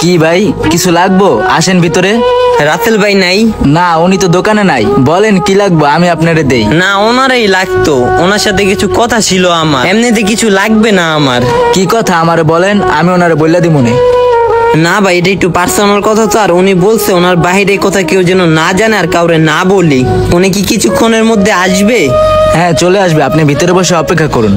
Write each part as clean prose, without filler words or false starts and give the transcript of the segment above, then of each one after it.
কি ভাই, কিছু লাগবো? আসেন ভিতরে। রাসেল ভাই নাই? না, উনি তো দোকানে নাই। বলেন কি লাগবো, আমি আপনারে দেই। না, ওনারই লাগতো। ওনার সাথে কিছু কথা ছিল আমার। এমনিতে কিছু লাগবে না আমার। কি কথা আমারে বলেন, আমি ওনারে বললা দিমুনে। না ভাই, এটা একটু পার্সোনাল কথা তো। আর উনি বলছে ওনার বাইরে কথা কেউ যেন না জানে আর কাউরে না বলি। উনি কি কিছুক্ষণের মধ্যে আসবে? হ্যাঁ, চলে আসবে। আপনি ভিতরে বসে অপেক্ষা করুন।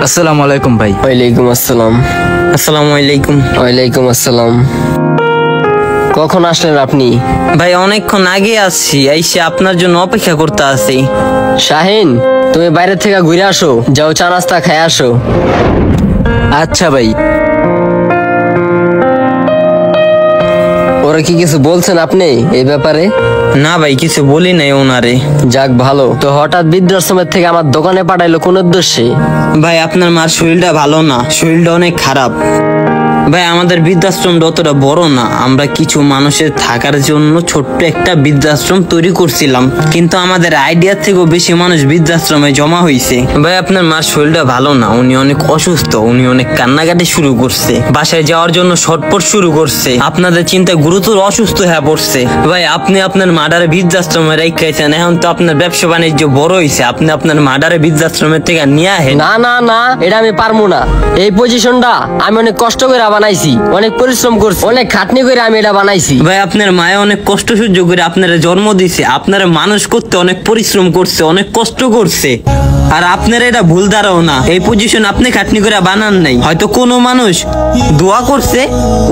আসসালামু আলাইকুম ভাই। ওয়ালাইকুম আসসালাম। আসসালামু আলাইকুম। ওয়ালাইকুম আসসালাম। কখন আসলেন আপনি? ভাই অনেকক্ষণ আগে আসছি, আইসে আপনার জন্য অপেক্ষা করতে আছি। শাহিন, তুমি বাইরে থেকে ঘুরে আসো, যাও চা নাস্তা খেয়ে আসো। আচ্ছা ভাই। ওরা কি কিছু বলছেন আপনি এই ব্যাপারে? না ভাই, কিছু বলি নাই ওনারে। যাক ভালো। তো হঠাৎ বৃদ্ধাশ্রমের থেকে আমার দোকানে পাঠাইলো কোন উদ্দেশ্যে? ভাই আপনার মার শরীরটা ভালো না, শরীরটা অনেক খারাপ। ভাই আমাদের বৃদ্ধাশ্রমটা অতটা বড় না, আমরা কিছু মানুষের থাকার জন্য ছোট্ট একটা বৃদ্ধাশ্রম তৈরি করছিলাম, কিন্তু আমাদের আইডিয়া থেকেও বেশি মানুষ বৃদ্ধাশ্রমে জমা হয়েছে। ভাই আপনার মার শরীরটা ভালো না, উনি অনেক অসুস্থ, উনি অনেক কান্নাকাটি শুরু করছে, বাসায় যাওয়ার জন্য ছটফট শুরু করছে, আপনাদের চিন্তায় গুরুতর অসুস্থ হয়ে পড়ছে। ভাই আপনি আপনার মাডারে বৃদ্ধাশ্রমে রেখেছেন, এখন তো আপনার ব্যবসা বাণিজ্য বড় হয়েছে, আপনি আপনার মাডারে বৃদ্ধাশ্রমের থেকে নিয়ে আহেন। না না না, এটা আমি পারবো না। এই পজিশনটা আমি অনেক কষ্ট করে বানাইছি, অনেক পরিশ্রম করছি, অনেক খাটনি করে আমি এটা বানাইছি। ভাই আপনার মায়ে অনেক কষ্ট সহ্য করে আপনারা জন্ম দিছে, আপনারা মানুষ করতে অনেক পরিশ্রম করছে, অনেক কষ্ট করছে, আর আপনার এটা ভুল ধারণা। এই পজিশন আপনি খাটনি করে বানান নাই, হয়তো কোনো মানুষ দোয়া করছে,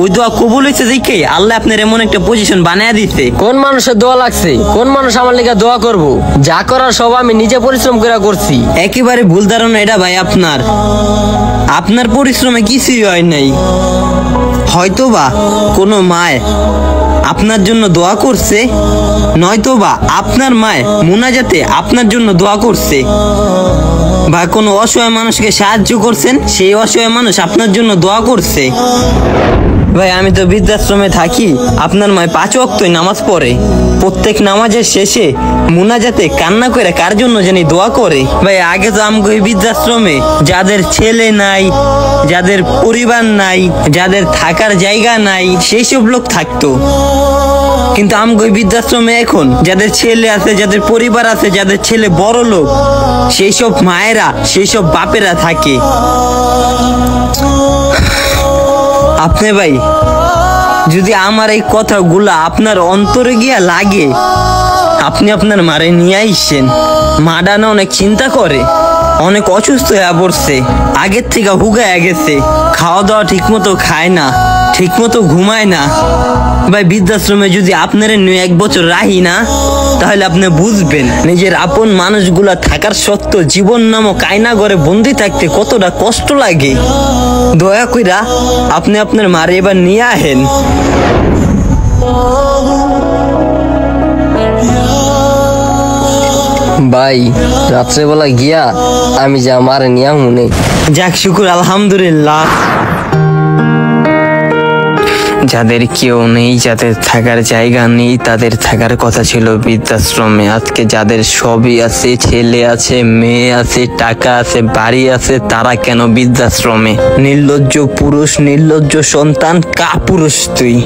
ওই দোয়া কবুল হয়েছে দেখে আল্লাহ আপনার এমন একটা পজিশন বানায় দিতে। কোন মানুষের দোয়া লাগছে? কোন মানুষ আমার লেগে দোয়া করব? যা করার সব আমি নিজে পরিশ্রম করে করছি। একেবারে ভুল ধারণা এটা ভাই আপনার। আপনার পরিশ্রমে কিছুই হয় নাই, হয়তোবা কোনো মায় আপনার জন্য দোয়া করছে, নয়তোবা আপনার মায় মুনাজাতে আপনার জন্য দোয়া করছে, বা কোনো অসহায় মানুষকে সাহায্য করছেন, সেই অসহায় মানুষ আপনার জন্য দোয়া করছে। ভাই আমি তো বৃদ্ধাশ্রমে থাকি, আপনার মায় 5 ওয়াক্তই নামাজ পড়ে, প্রত্যেক নামাজের শেষে মুনাজাতে কান্না করে কার জন্য জানি দোয়া করে। ভাই আগে তো আমগো এই বৃদ্ধাশ্রমে যাদের ছেলে নাই, যাদের পরিবার নাই, যাদের থাকার জায়গা নাই, সেই সব লোক থাকতো, কিন্তু আমগো এই বৃদ্ধাশ্রমে এখন যাদের ছেলে আছে, যাদের পরিবার আছে, যাদের ছেলে বড় লোক, সেই সব মায়েরা, সেই সব বাপেরা থাকে। আপনি ভাই যদি আমার এই কথাগুলা আপনার অন্তরে গিয়া লাগে, আপনি আপনার মারে নিয়ে আইসেন। মাডা না অনেক চিন্তা করে, অনেক অসুস্থ হয়ে পড়ছে, আগের থেকে হুগায় গেছে, খাওয়া দাওয়া ঠিক মতো খায় না, ঠিক মতো ঘুমায় না। ভাই বৃদ্ধাশ্রমে যদি আপনার নিয়ে 1 বছর রাহি না, তাহলে আপনি বুঝবেন নিজের আপন মানুষগুলা থাকার সত্ত্বেও জীবন নামক আয়না ঘরে বন্দি থাকতে কতটা কষ্ট লাগে। দয়া কইরা আপনি আপনার মারে এবার নিয়ে আহেন। ভাই রাত্রেবেলা গিয়া আমি যা মারে নিয়া মনে। যাক শুকুর, আলহামদুলিল্লাহ। যাদের কেউ নেই, যাদের থাকার জায়গা নেই, তাদের থাকার কথা ছিল বৃদ্ধাশ্রমে। আজকে যাদের সবই আছে, ছেলে আছে, মেয়ে আছে, টাকা আছে, বাড়ি আছে, তারা কেন বৃদ্ধাশ্রমে? নির্লজ্জ পুরুষ, নির্লজ্জ সন্তান, কাপুরুষ তুই।